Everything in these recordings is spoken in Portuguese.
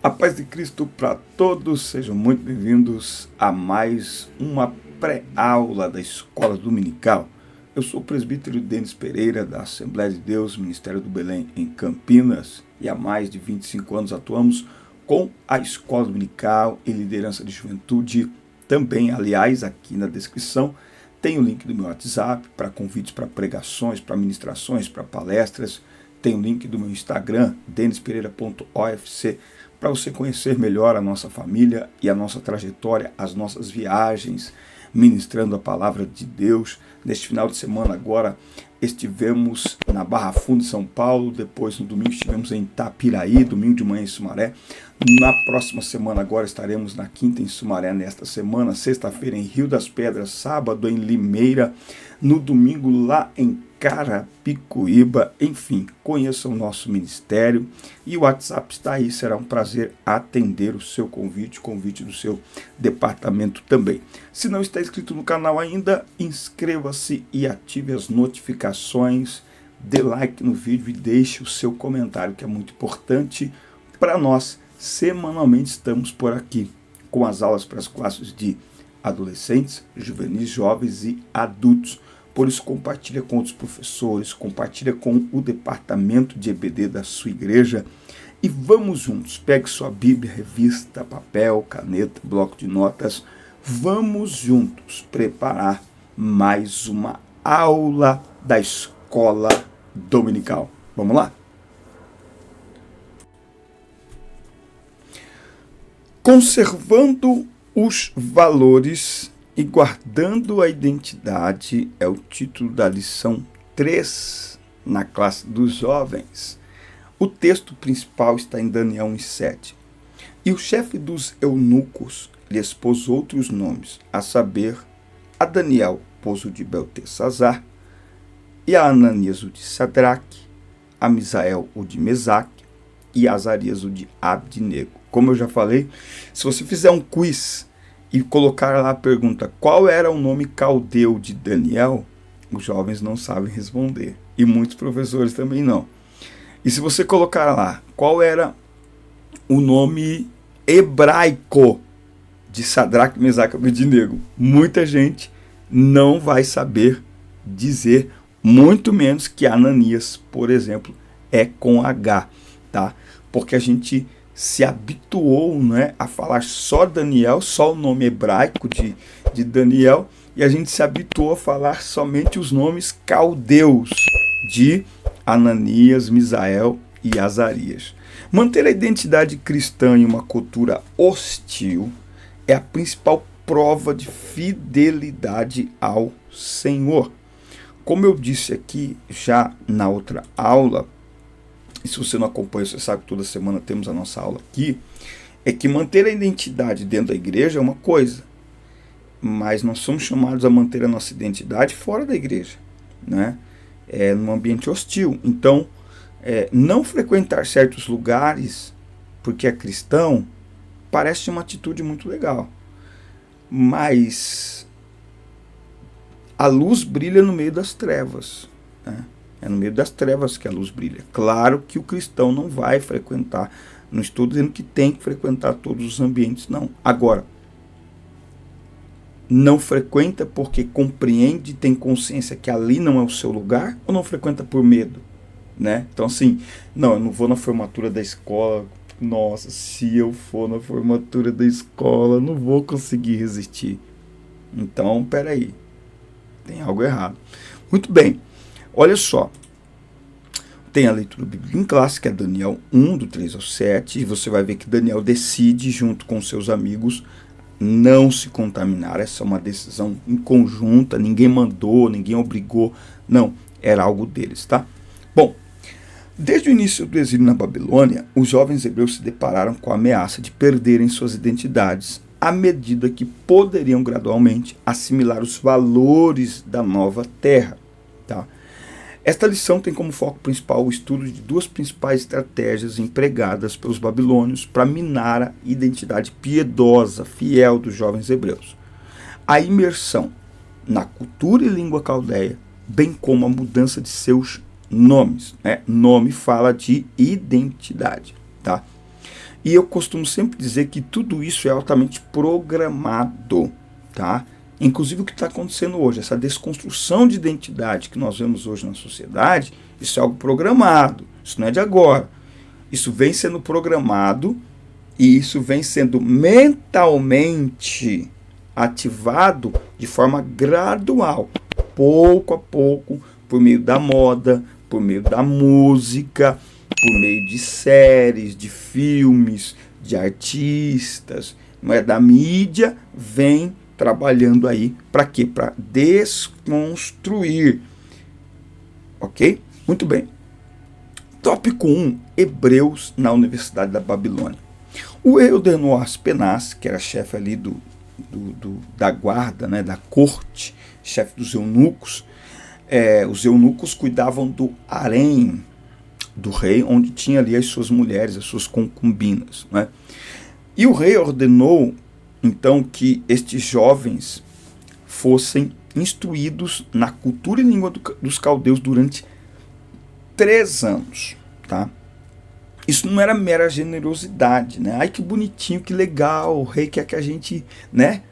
A paz de Cristo para todos, sejam muito bem-vindos a mais uma pré-aula da Escola Dominical. Eu sou o presbítero Denis Pereira, da Assembleia de Deus, Ministério do Belém, em Campinas, e há mais de 25 anos atuamos com a Escola Dominical e liderança de juventude. Também, aliás, aqui na descrição, tem o link do meu WhatsApp para convites para pregações, para ministrações, para palestras. Tem o link do meu Instagram, denispereira.ofc, para você conhecer melhor a nossa família e a nossa trajetória, as nossas viagens, ministrando a palavra de Deus. Neste final de semana agora estivemos na Barra Funda, São Paulo, depois no domingo estivemos em Itapiraí, domingo de manhã em Sumaré. Na próxima semana agora estaremos na quinta em Sumaré, nesta semana, sexta-feira em Rio das Pedras, sábado em Limeira, no domingo lá em Carapicuíba. Enfim, conheçam o nosso ministério e o WhatsApp está aí, será um prazer atender o seu convite, o convite do seu departamento também. Se não está inscrito no canal ainda, inscreva-se e ative as notificações, dê like no vídeo e deixe o seu comentário, que é muito importante para nós. Semanalmente estamos por aqui com as aulas para as classes de adolescentes, juvenis, jovens e adultos. Por isso, compartilha com outros professores, compartilha com o departamento de EBD da sua igreja e vamos juntos. Pegue sua Bíblia, revista, papel, caneta, bloco de notas. Vamos juntos preparar mais uma aula da Escola Dominical. Vamos lá? Conservando os valores e guardando a identidade é o título da lição 3 na classe dos jovens. O texto principal está em Daniel 1:7. E o chefe dos eunucos lhe expôs outros nomes, a saber, a Daniel pôs o de Beltesazar, e a Ananias o de Sadraque, a Misael o de Mesaque, e a Azarias o de Abdinego. Como eu já falei, se você fizer um quiz e colocar lá a pergunta qual era o nome caldeu de Daniel, os jovens não sabem responder. E muitos professores também não. E se você colocar lá qual era o nome hebraico de Sadraque, Mesaque e Abdinego, muita gente não vai saber dizer, muito menos que Ananias, por exemplo, é com H, tá? Porque a gente se habituou, né, a falar só Daniel, só o nome hebraico de Daniel, e a gente se habituou a falar somente os nomes caldeus de Ananias, Misael e Azarias. Manter a identidade cristã em uma cultura hostil é a principal prova de fidelidade ao Senhor. Como eu disse aqui já na outra aula, e se você não acompanha, você sabe que toda semana temos a nossa aula aqui, é que manter a identidade dentro da igreja é uma coisa, mas nós somos chamados a manter a nossa identidade fora da igreja, né? Num ambiente hostil. Então, não frequentar certos lugares porque é cristão parece uma atitude muito legal, mas a luz brilha no meio das trevas, né? É no meio das trevas que a luz brilha. Claro que o cristão não vai frequentar, não estou dizendo que tem que frequentar todos os ambientes, não. Agora, não frequenta porque compreende, tem consciência que ali não é o seu lugar, ou não frequenta por medo, né? Então assim, não, eu não vou na formatura da escola, nossa, se eu for na formatura da escola, não vou conseguir resistir. Então, peraí, tem algo errado. Muito bem. Olha só, tem a leitura bíblica em classe, que é Daniel 1, do 3 ao 7, e você vai ver que Daniel decide, junto com seus amigos, não se contaminar. Essa é uma decisão em conjunta, ninguém mandou, ninguém obrigou, não, era algo deles, tá? Bom, desde o início do exílio na Babilônia, os jovens hebreus se depararam com a ameaça de perderem suas identidades à medida que poderiam gradualmente assimilar os valores da nova terra, tá? Esta lição tem como foco principal o estudo de duas principais estratégias empregadas pelos babilônios para minar a identidade piedosa, fiel dos jovens hebreus. A imersão na cultura e língua caldeia, bem como a mudança de seus nomes, né? Nome fala de identidade, tá? E eu costumo sempre dizer que tudo isso é altamente programado, tá? Inclusive o que está acontecendo hoje, essa desconstrução de identidade que nós vemos hoje na sociedade, isso é algo programado, isso não é de agora. Isso vem sendo programado e isso vem sendo mentalmente ativado de forma gradual, pouco a pouco, por meio da moda, por meio da música, por meio de séries, de filmes, de artistas, da mídia, vem trabalhando aí para quê? Para desconstruir. Ok? Muito bem. Tópico 1, Hebreus na Universidade da Babilônia. O rei ordenou a Aspenaz, que era chefe ali da guarda, né, da corte, chefe dos eunucos. Os eunucos cuidavam do harém do rei, onde tinha ali as suas mulheres, as suas concubinas, né? E o rei ordenou, então, que estes jovens fossem instruídos na cultura e língua dos caldeus durante 3 anos, tá? Isso não era mera generosidade, né? Ai, que bonitinho, que legal, o rei quer que a gente, né?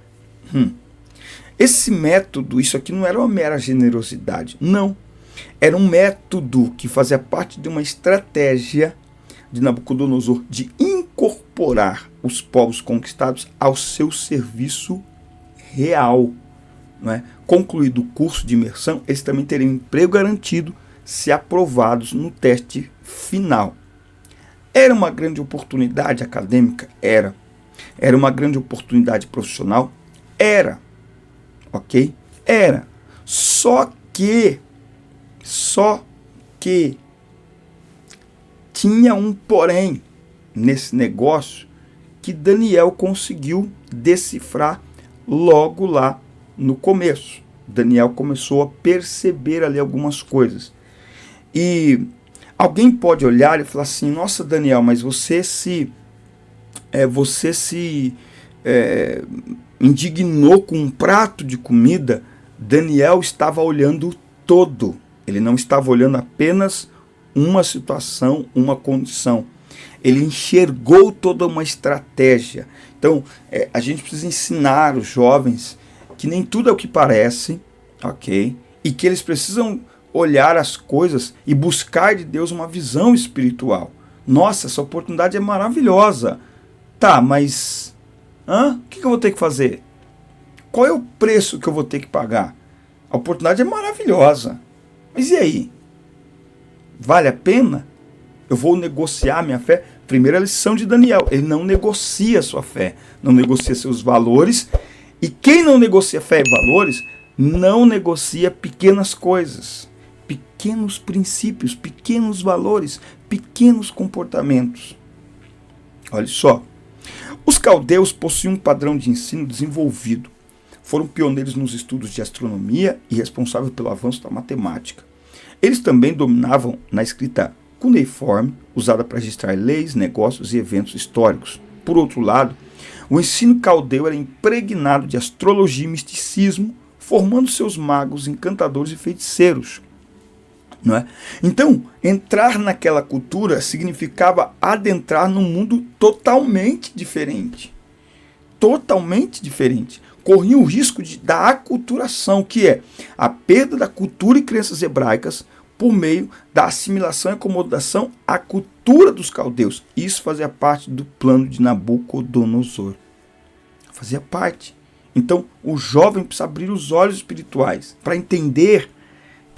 Esse método, isso aqui não era uma mera generosidade, não. Era um método que fazia parte de uma estratégia de Nabucodonosor de incorporar os povos conquistados ao seu serviço real, né? Concluído o curso de imersão, eles também teriam emprego garantido se aprovados no teste final. Era uma grande oportunidade acadêmica? Era. Era uma grande oportunidade profissional? Era. Ok? Era. Só que tinha um porém nesse negócio que Daniel conseguiu decifrar logo lá no começo. Daniel começou a perceber ali algumas coisas. E alguém pode olhar e falar assim: nossa, Daniel, mas você se indignou com um prato de comida. Daniel estava olhando todo. Ele não estava olhando apenas uma situação, uma condição. Ele enxergou toda uma estratégia. Então, a gente precisa ensinar os jovens que nem tudo é o que parece, ok? E que eles precisam olhar as coisas e buscar de Deus uma visão espiritual. Nossa, essa oportunidade é maravilhosa. Tá, mas o que eu vou ter que fazer? Qual é o preço que eu vou ter que pagar? A oportunidade é maravilhosa. Mas e aí? Vale a pena? Eu vou negociar minha fé? Primeira lição de Daniel, ele não negocia sua fé, não negocia seus valores. E quem não negocia fé e valores, não negocia pequenas coisas, pequenos princípios, pequenos valores, pequenos comportamentos. Olha só, os caldeus possuíam um padrão de ensino desenvolvido. Foram pioneiros nos estudos de astronomia e responsáveis pelo avanço da matemática. Eles também dominavam na escrita cuneiforme, usada para registrar leis, negócios e eventos históricos. Por outro lado, o ensino caldeu era impregnado de astrologia e misticismo, formando seus magos, encantadores e feiticeiros. Não é? Então, entrar naquela cultura significava adentrar num mundo totalmente diferente. Totalmente diferente. Corria o risco da aculturação, que é a perda da cultura e crenças hebraicas por meio da assimilação e acomodação à cultura dos caldeus. Isso fazia parte do plano de Nabucodonosor. Fazia parte. Então, o jovem precisa abrir os olhos espirituais para entender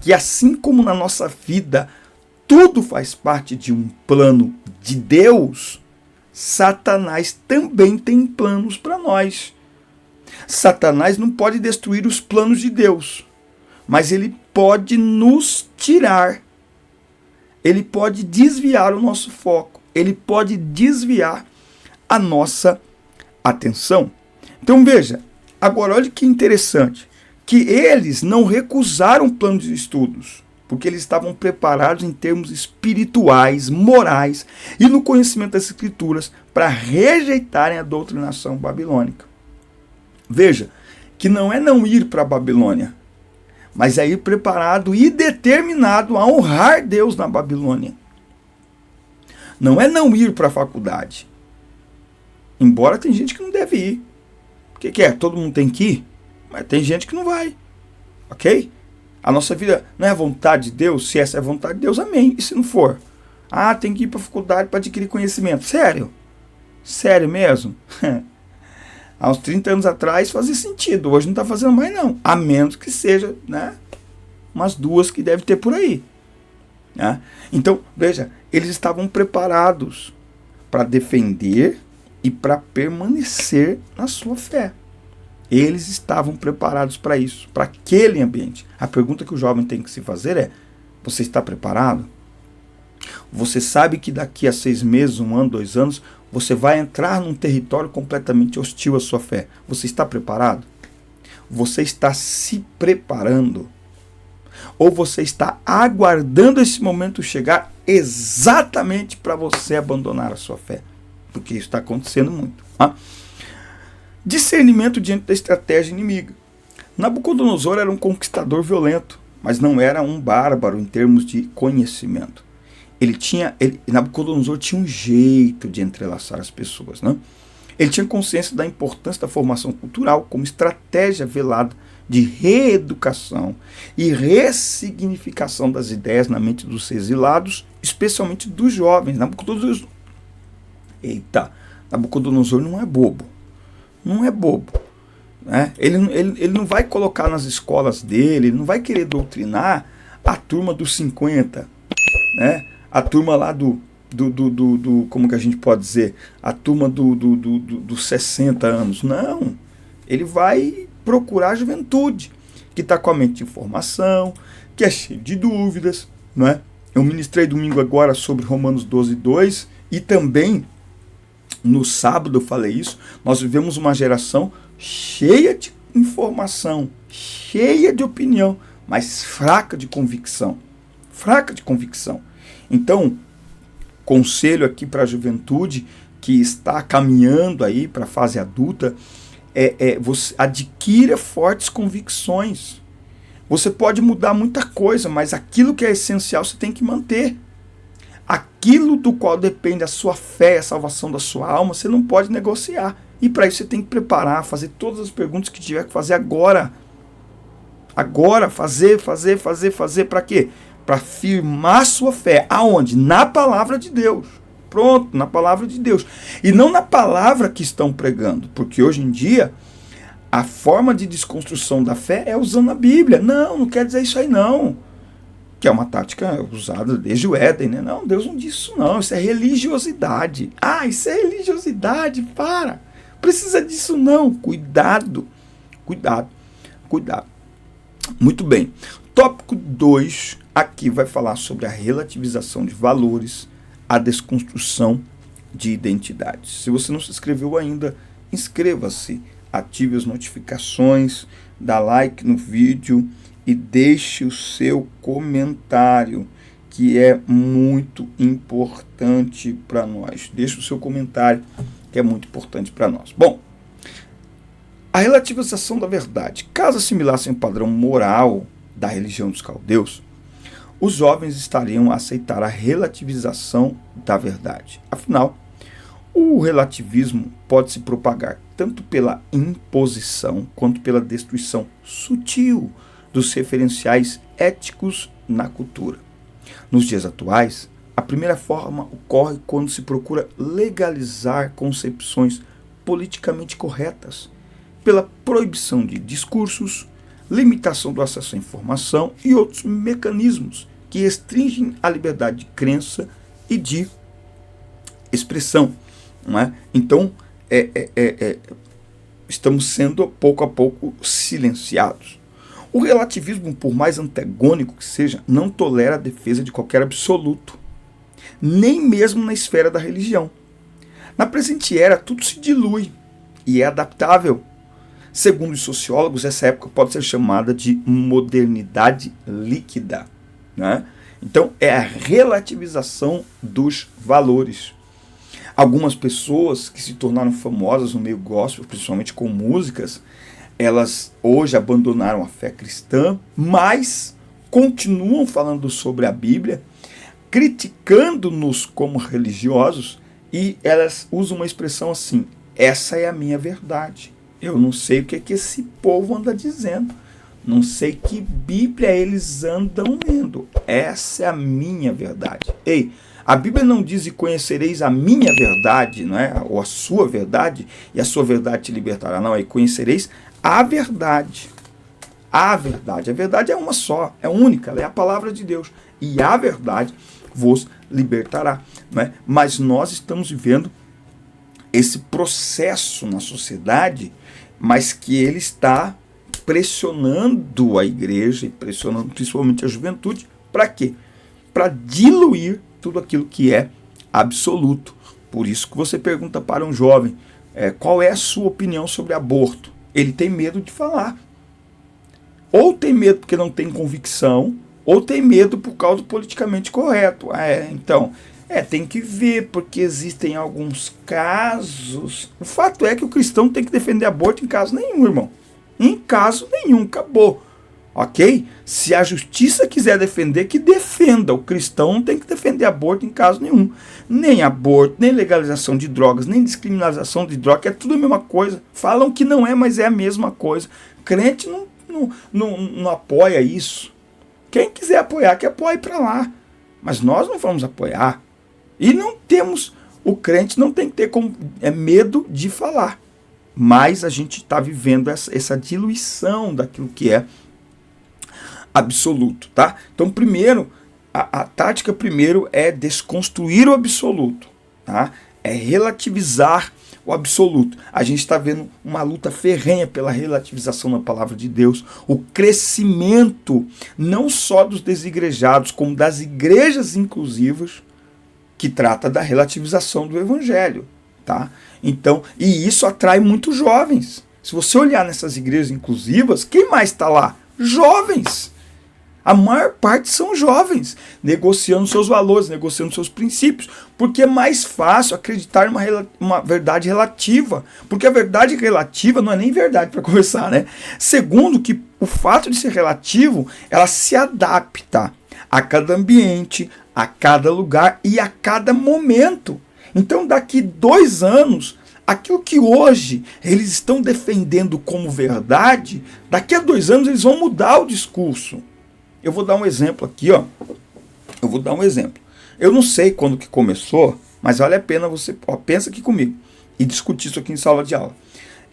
que, assim como na nossa vida, tudo faz parte de um plano de Deus, Satanás também tem planos para nós. Satanás não pode destruir os planos de Deus, mas ele pode nos tirar, ele pode desviar o nosso foco, ele pode desviar a nossa atenção. Então veja, agora olha que interessante, que eles não recusaram planos de estudos, porque eles estavam preparados em termos espirituais, morais e no conhecimento das escrituras para rejeitarem a doutrinação babilônica. Veja, que não é não ir para a Babilônia, mas é ir preparado e determinado a honrar Deus na Babilônia. Não é não ir para a faculdade, Embora tem gente que não deve ir. O que é? Todo mundo tem que ir? Mas tem gente que não vai. Ok? A nossa vida não é a vontade de Deus? Se essa é a vontade de Deus, amém. E se não for? Ah, tem que ir para a faculdade para adquirir conhecimento. Sério? Sério mesmo? Há uns 30 anos atrás fazia sentido. Hoje não está fazendo mais não. A menos que seja, né, umas 2 que deve ter por aí. Né? Então, veja, eles estavam preparados para defender e para permanecer na sua fé. Eles estavam preparados para isso, para aquele ambiente. A pergunta que o jovem tem que se fazer é: você está preparado? Você sabe que daqui a 6 meses, 1 ano, 2 anos, você vai entrar num território completamente hostil à sua fé. Você está preparado? Você está se preparando? Ou você está aguardando esse momento chegar exatamente para você abandonar a sua fé? Porque isso está acontecendo muito. Tá? Discernimento diante da estratégia inimiga. Nabucodonosor era um conquistador violento, mas não era um bárbaro em termos de conhecimento. Nabucodonosor tinha um jeito de entrelaçar as pessoas. Né? Ele tinha consciência da importância da formação cultural como estratégia velada de reeducação e ressignificação das ideias na mente dos exilados, especialmente dos jovens. Nabucodonosor não é bobo. Não é bobo. Né? Ele não vai colocar nas escolas dele, ele não vai querer doutrinar a turma dos 50, né? A turma lá do como que a gente pode dizer? A turma dos 60 anos. Não. Ele vai procurar a juventude, que está com a mente de informação, que é cheio de dúvidas. Não é? Eu ministrei domingo agora sobre Romanos 12:2 e também no sábado eu falei isso. Nós vivemos uma geração cheia de informação, cheia de opinião, mas fraca de convicção. Fraca de convicção. Então, conselho aqui para a juventude que está caminhando aí para a fase adulta, você adquira fortes convicções. Você pode mudar muita coisa, mas aquilo que é essencial você tem que manter. Aquilo do qual depende a sua fé, a salvação da sua alma, você não pode negociar. E para isso você tem que preparar, fazer todas as perguntas que tiver que fazer agora. Agora, fazer para quê? Para firmar sua fé. Aonde? Na palavra de Deus. Pronto, na palavra de Deus. E não na palavra que estão pregando. Porque hoje em dia, a forma de desconstrução da fé é usando a Bíblia. Não quer dizer isso aí não. Que é uma tática usada desde o Éden, né? Não, Deus não disse isso não. Isso é religiosidade. Ah, isso é religiosidade, para. Precisa disso não. Cuidado. Muito bem. Tópico 2, aqui vai falar sobre a relativização de valores, a desconstrução de identidades. Se você não se inscreveu ainda, inscreva-se, ative as notificações, dá like no vídeo e deixe o seu comentário, que é muito importante para nós. Deixe o seu comentário, que é muito importante para nós. Bom, a relativização da verdade. Caso assimilassem o padrão moral da religião dos caldeus, os jovens estariam a aceitar a relativização da verdade. Afinal, o relativismo pode se propagar tanto pela imposição quanto pela destruição sutil dos referenciais éticos na cultura. Nos dias atuais, a primeira forma ocorre quando se procura legalizar concepções politicamente corretas, pela proibição de discursos, limitação do acesso à informação e outros mecanismos que restringem a liberdade de crença e de expressão. Não é? Então, estamos sendo pouco a pouco silenciados. O relativismo, por mais antagônico que seja, não tolera a defesa de qualquer absoluto, nem mesmo na esfera da religião. Na presente era, tudo se dilui e é adaptável. Segundo os sociólogos, essa época pode ser chamada de modernidade líquida. Né? Então, é a relativização dos valores. Algumas pessoas que se tornaram famosas no meio gospel, principalmente com músicas, elas hoje abandonaram a fé cristã, mas continuam falando sobre a Bíblia, criticando-nos como religiosos, e elas usam uma expressão assim: essa é a minha verdade. Eu não sei o que é que esse povo anda dizendo. Não sei que Bíblia eles andam lendo. Essa é a minha verdade. Ei, a Bíblia não diz: e conhecereis a minha verdade, não é? Ou a sua verdade, e a sua verdade te libertará. Não, aí conhecereis a verdade. A verdade. A verdade é uma só, é única, ela é a palavra de Deus. E a verdade vos libertará. Não é? Mas nós estamos vivendo esse processo na sociedade, mas que ele está pressionando a igreja e pressionando principalmente a juventude. Para quê? Para diluir tudo aquilo que é absoluto. Por isso que você pergunta para um jovem, qual é a sua opinião sobre aborto? Ele tem medo de falar. Ou tem medo porque não tem convicção, ou tem medo por causa do politicamente correto. Então, tem que ver, porque existem alguns casos. O fato é que o cristão tem que defender aborto em caso nenhum, irmão. Em caso nenhum, acabou. Ok? Se a justiça quiser defender, que defenda. O cristão não tem que defender aborto em caso nenhum. Nem aborto, nem legalização de drogas, nem descriminalização de drogas, é tudo a mesma coisa. Falam que não é, mas é a mesma coisa. Crente não apoia isso. Quem quiser apoiar, que apoie para lá. Mas nós não vamos apoiar. E não temos, o crente não tem que ter medo de falar. Mas a gente está vivendo essa diluição daquilo que é absoluto, tá? Então, primeiro, a tática primeiro é desconstruir o absoluto, tá? É relativizar o absoluto. A gente está vendo uma luta ferrenha pela relativização da palavra de Deus, o crescimento não só dos desigrejados, como das igrejas inclusivas, que trata da relativização do evangelho, tá? Então, e isso atrai muitos jovens. Se você olhar nessas igrejas inclusivas, quem mais está lá? Jovens. A maior parte são jovens, negociando seus valores, negociando seus princípios, porque é mais fácil acreditar numa verdade relativa, porque a verdade relativa não é nem verdade para começar, né? Segundo, que o fato de ser relativo, ela se adapta a cada ambiente, a cada lugar e a cada momento. Então, daqui 2 anos, aquilo que hoje eles estão defendendo como verdade, daqui a 2 anos eles vão mudar o discurso. Eu vou dar um exemplo aqui, ó. Eu não sei quando que começou, mas vale a pena você, pensa aqui comigo e discutir isso aqui em sala de aula.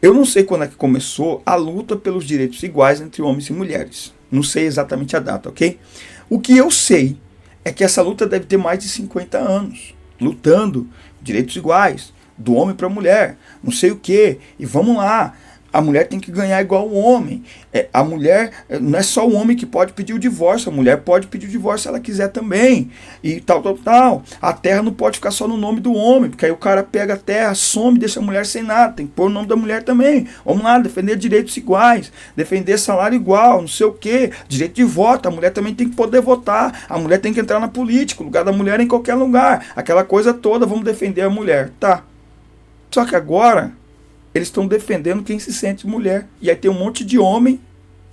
Eu não sei quando é que começou a luta pelos direitos iguais entre homens e mulheres. Não sei exatamente a data, ok? O que eu sei é que essa luta deve ter mais de 50 anos, lutando direitos iguais, do homem para a mulher, não sei o quê, e vamos lá. A mulher tem que ganhar igual o homem. A mulher, não é só o homem que pode pedir o divórcio, a mulher pode pedir o divórcio se ela quiser também. E tal. A terra não pode ficar só no nome do homem, porque aí o cara pega a terra, some, deixa a mulher sem nada. Tem que pôr o nome da mulher também. Vamos lá, defender direitos iguais, defender salário igual, não sei o quê, direito de voto. A mulher também tem que poder votar, a mulher tem que entrar na política, o lugar da mulher é em qualquer lugar. Aquela coisa toda, vamos defender a mulher. Tá. Só que agora eles estão defendendo quem se sente mulher. E aí tem um monte de homem.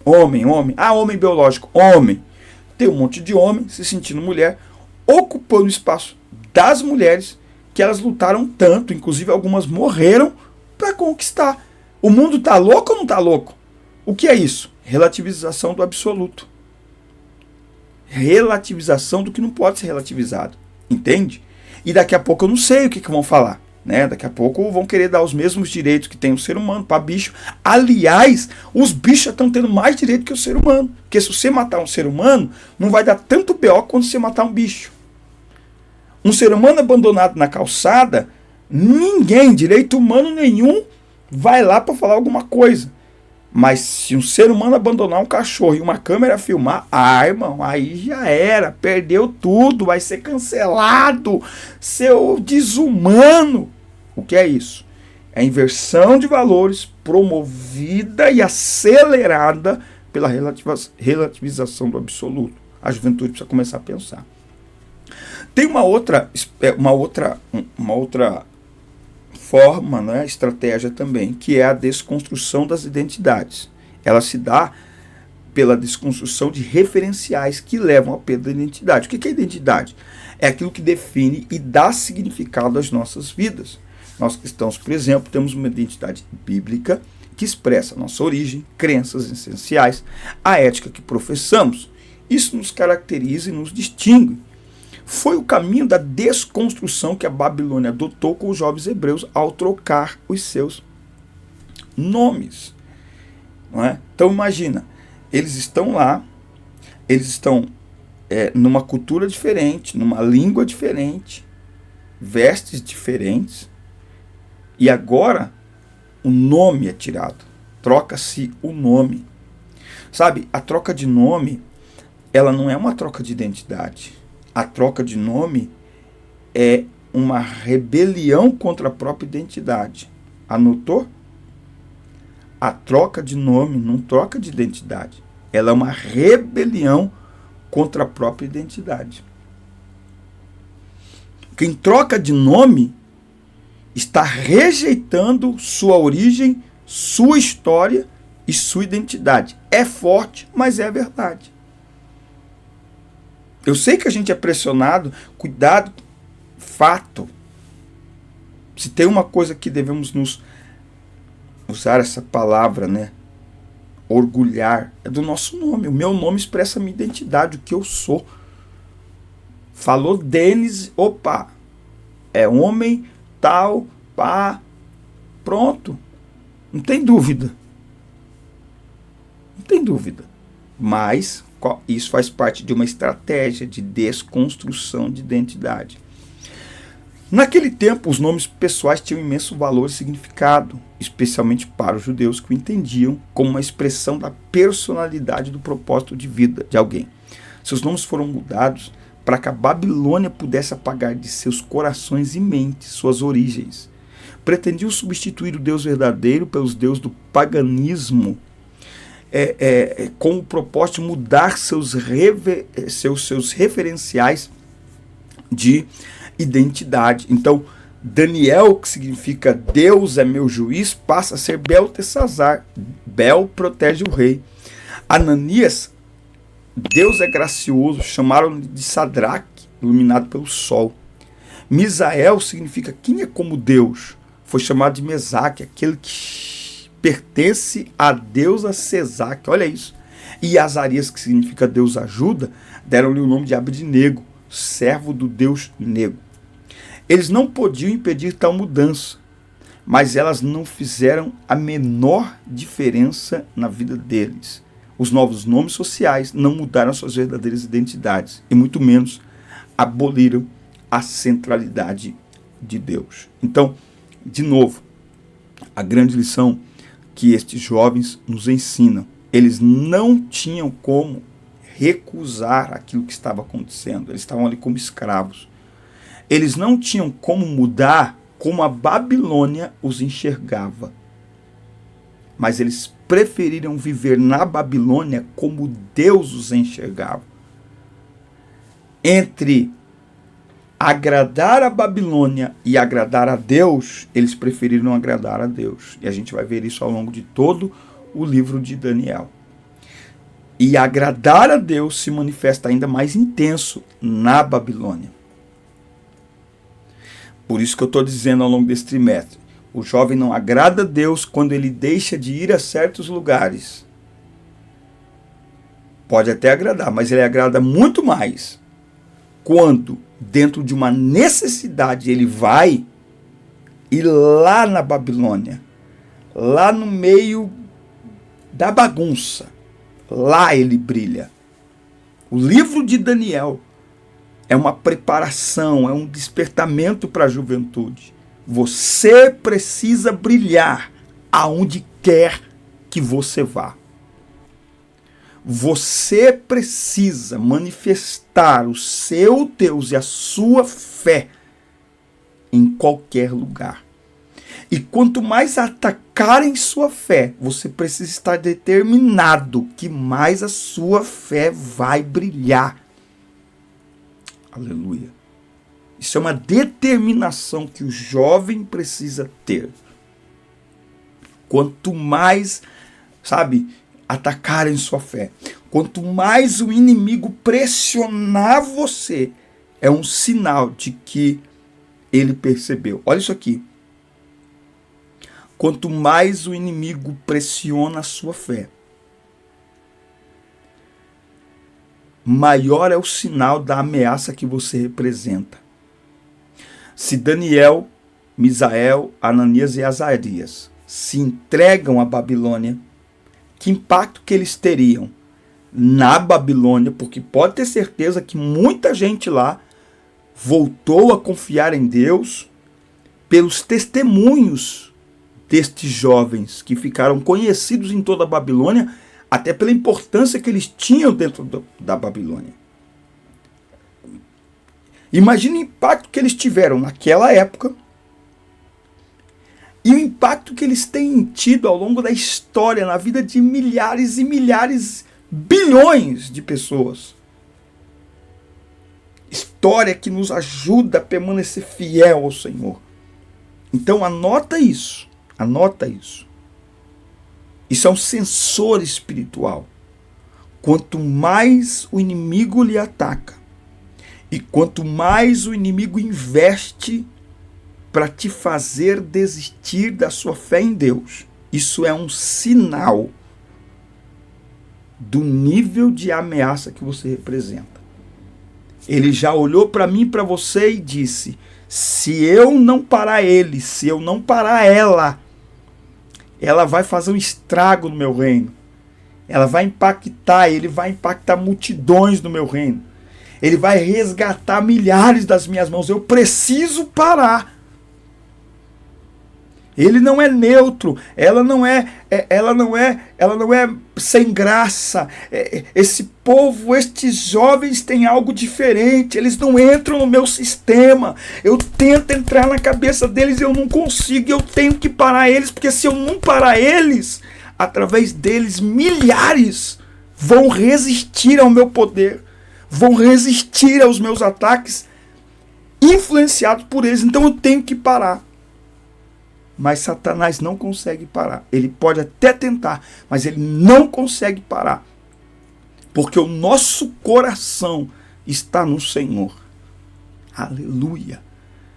Homem biológico, homem. Tem um monte de homem se sentindo mulher, ocupando o espaço das mulheres que elas lutaram tanto, inclusive algumas morreram para conquistar. O mundo tá louco ou não tá louco? O que é isso? Relativização do absoluto. Relativização do que não pode ser relativizado. Entende? E daqui a pouco eu não sei o que vão falar. Né? Daqui a pouco vão querer dar os mesmos direitos que tem o ser humano para bicho. Aliás, os bichos já estão tendo mais direito que o ser humano. Porque se você matar um ser humano, não vai dar tanto BO quanto se você matar um bicho. Um ser humano abandonado na calçada, ninguém, direito humano nenhum, vai lá para falar alguma coisa. Mas se um ser humano abandonar um cachorro e uma câmera filmar, irmão, aí já era, perdeu tudo, vai ser cancelado, seu desumano. O que é isso? É a inversão de valores promovida e acelerada pela relativização do absoluto. A juventude precisa começar a pensar. Tem uma outra forma, né, estratégia também, que é a desconstrução das identidades. Ela se dá pela desconstrução de referenciais que levam à perda da identidade. O que é identidade? É aquilo que define e dá significado às nossas vidas. Nós cristãos, por exemplo, temos uma identidade bíblica que expressa a nossa origem, crenças essenciais, a ética que professamos. Isso nos caracteriza e nos distingue. Foi o caminho da desconstrução que a Babilônia adotou com os jovens hebreus ao trocar os seus nomes. Não é? Então imagina, eles estão lá, eles estão numa cultura diferente, numa língua diferente, vestes diferentes, e agora o nome é tirado, troca-se o nome. Sabe, a troca de nome, ela não é uma troca de identidade. A troca de nome é uma rebelião contra a própria identidade. Anotou? A troca de nome não troca de identidade. Ela é uma rebelião contra a própria identidade. Quem troca de nome está rejeitando sua origem, sua história e sua identidade. É forte, mas é verdade. Eu sei que a gente é pressionado, cuidado, fato. Se tem uma coisa que devemos nos usar essa palavra, né? Orgulhar, é do nosso nome. O meu nome expressa a minha identidade, o que eu sou. Falou Denis, opa, é homem, tal, pá, pronto. Não tem dúvida. Não tem dúvida. Mas isso faz parte de uma estratégia de desconstrução de identidade. Naquele tempo, os nomes pessoais tinham imenso valor e significado, especialmente para os judeus que o entendiam como uma expressão da personalidade do propósito de vida de alguém. Seus nomes foram mudados para que a Babilônia pudesse apagar de seus corações e mentes suas origens. Pretendiam substituir o Deus verdadeiro pelos deuses do paganismo, com o propósito de mudar seus referenciais de identidade. Então, Daniel, que significa Deus é meu juiz, passa a ser Beltesazar. Bel protege o rei. Ananias, Deus é gracioso, chamaram de Sadraque, iluminado pelo sol. Misael significa quem é como Deus, foi chamado de Mesaque, aquele que pertence a deusa Sesaque, olha isso. E Azarias, que significa Deus ajuda, deram-lhe o nome de Abednego, servo do Deus negro. Eles não podiam impedir tal mudança, mas elas não fizeram a menor diferença na vida deles. Os novos nomes sociais não mudaram suas verdadeiras identidades, e muito menos aboliram a centralidade de Deus. Então, de novo, a grande lição que estes jovens nos ensinam, eles não tinham como recusar aquilo que estava acontecendo, eles estavam ali como escravos. Eles não tinham como mudar como a Babilônia os enxergava. Mas eles preferiram viver na Babilônia como Deus os enxergava. Entre agradar a Babilônia e agradar a Deus, eles preferiram agradar a Deus. E a gente vai ver isso ao longo de todo o livro de Daniel. E agradar a Deus se manifesta ainda mais intenso na Babilônia. Por isso que eu estou dizendo ao longo desse trimestre, o jovem não agrada a Deus quando ele deixa de ir a certos lugares. Pode até agradar, mas ele agrada muito mais quando, dentro de uma necessidade, ele vai e lá na Babilônia, lá no meio da bagunça, lá ele brilha. O livro de Daniel é uma preparação, é um despertamento para a juventude. Você precisa brilhar aonde quer que você vá. Você precisa manifestar o seu Deus e a sua fé em qualquer lugar. E quanto mais atacarem sua fé, você precisa estar determinado que mais a sua fé vai brilhar. Aleluia. Isso é uma determinação que o jovem precisa ter. Quanto mais, atacarem sua fé, quanto mais o inimigo pressionar você, é um sinal de que ele percebeu. Olha isso aqui. quanto mais o inimigo pressiona a sua fé, maior é o sinal da ameaça que você representa. Se Daniel, Misael, Ananias e Azarias se entregam à Babilônia, que impacto que eles teriam na Babilônia? Porque pode ter certeza que muita gente lá voltou a confiar em Deus pelos testemunhos destes jovens que ficaram conhecidos em toda a Babilônia, até pela importância que eles tinham dentro da Babilônia. Imagine o impacto que eles tiveram naquela época e o impacto que eles têm tido ao longo da história, na vida de milhares e milhares, bilhões de pessoas. História que nos ajuda a permanecer fiel ao Senhor. Então anota isso, anota isso. Isso é um sensor espiritual. Quanto mais o inimigo lhe ataca, e quanto mais o inimigo investe para te fazer desistir da sua fé em Deus, isso é um sinal do nível de ameaça que você representa. Ele já olhou para mim e para você e disse: se eu não parar ele, se eu não parar ela vai fazer um estrago no meu reino. Ela vai impactar, ele vai impactar multidões no meu reino. Ele vai resgatar milhares das minhas mãos. Eu preciso parar. Ele não é neutro, ela não é sem graça. Esse povo, estes jovens têm algo diferente, eles não entram no meu sistema. Eu tento entrar na cabeça deles e eu não consigo, eu tenho que parar eles, porque se eu não parar eles, através deles milhares vão resistir ao meu poder, vão resistir aos meus ataques, influenciados por eles. Então eu tenho que parar. Mas Satanás não consegue parar. Ele pode até tentar, mas ele não consegue parar. Porque o nosso coração está no Senhor. Aleluia.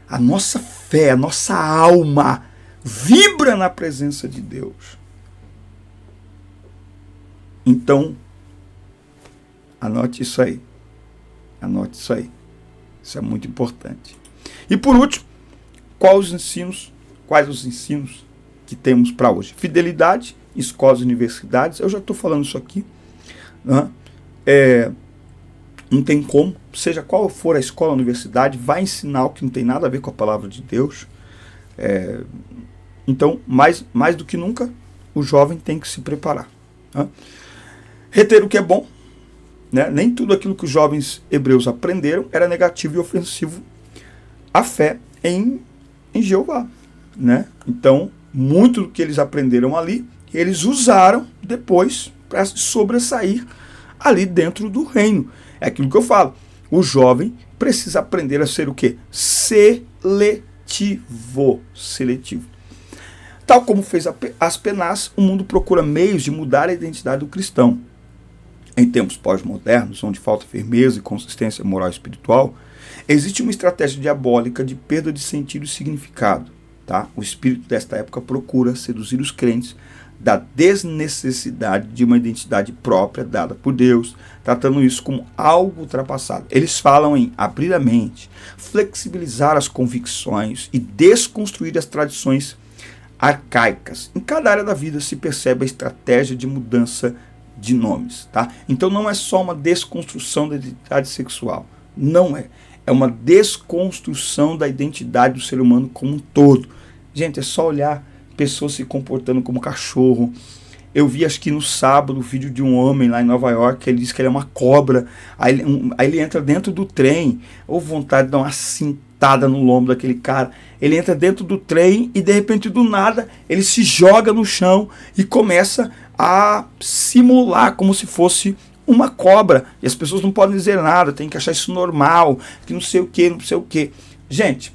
A nossa fé, a nossa alma vibra na presença de Deus. Então, anote isso aí. Anote isso aí. Isso é muito importante. E por último, quais os ensinos que temos para hoje? Fidelidade, escolas e universidades. Eu já estou falando isso aqui. Né? Não tem como, seja qual for a escola ou a universidade, vai ensinar o que não tem nada a ver com a palavra de Deus. Então, mais do que nunca, o jovem tem que se preparar. Né? Reter o que é bom. Né? Nem tudo aquilo que os jovens hebreus aprenderam era negativo e ofensivo à fé em Jeová. Né? Então, muito do que eles aprenderam ali, eles usaram depois para sobressair ali dentro do reino. É aquilo que eu falo. O jovem precisa aprender a ser o quê? Seletivo. Tal como fez Aspenaz, o mundo procura meios de mudar a identidade do cristão. Em tempos pós-modernos, onde falta firmeza e consistência moral e espiritual, existe uma estratégia diabólica de perda de sentido e significado. Tá? O espírito desta época procura seduzir os crentes da desnecessidade de uma identidade própria dada por Deus, tratando isso como algo ultrapassado. Eles falam em abrir a mente, flexibilizar as convicções e desconstruir as tradições arcaicas. Em cada área da vida se percebe a estratégia de mudança de nomes. Tá? Então não é só uma desconstrução da identidade sexual. Não é. É uma desconstrução da identidade do ser humano como um todo. Gente, é só olhar pessoas se comportando como cachorro. Eu vi, acho que no sábado, o vídeo de um homem lá em Nova York, ele disse que ele é uma cobra. Aí ele entra dentro do trem, ou vontade de dar uma cintada no lombo daquele cara. Ele entra dentro do trem e, de repente, do nada, ele se joga no chão e começa a simular como se fosse uma cobra. E as pessoas não podem dizer nada, tem que achar isso normal, que não sei o que, não sei o que. Gente,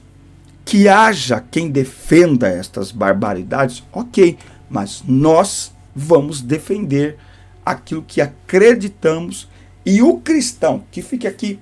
que haja quem defenda estas barbaridades, ok, mas nós vamos defender aquilo que acreditamos. E o cristão, que fique aqui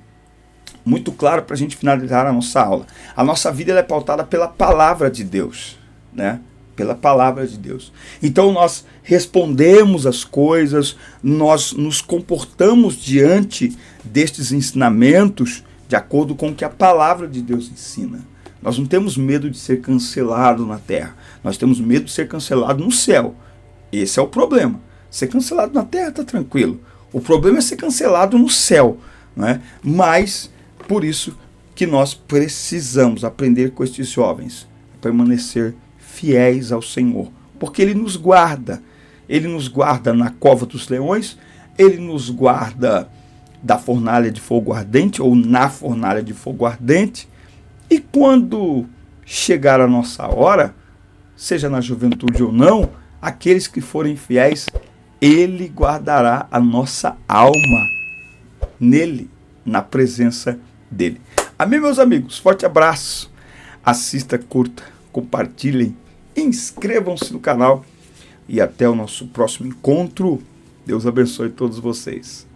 muito claro para a gente finalizar a nossa aula, a nossa vida ela é pautada pela palavra de Deus, né? Pela palavra de Deus. Então nós respondemos as coisas, nós nos comportamos diante destes ensinamentos de acordo com o que a palavra de Deus ensina. Nós não temos medo de ser cancelado na terra, nós temos medo de ser cancelado no céu. Esse é o problema. Ser cancelado na terra está tranquilo. O problema é ser cancelado no céu, não é? Mas, por isso que nós precisamos aprender com estes jovens, a permanecer fiéis ao Senhor, porque Ele nos guarda. Ele nos guarda na cova dos leões, Ele nos guarda da fornalha de fogo ardente, ou na fornalha de fogo ardente, e quando chegar a nossa hora, seja na juventude ou não, aqueles que forem fiéis, Ele guardará a nossa alma nele, na presença dEle. Amém, meus amigos? Forte abraço. Assista, curta, compartilhem, inscrevam-se no canal e até o nosso próximo encontro. Deus abençoe todos vocês.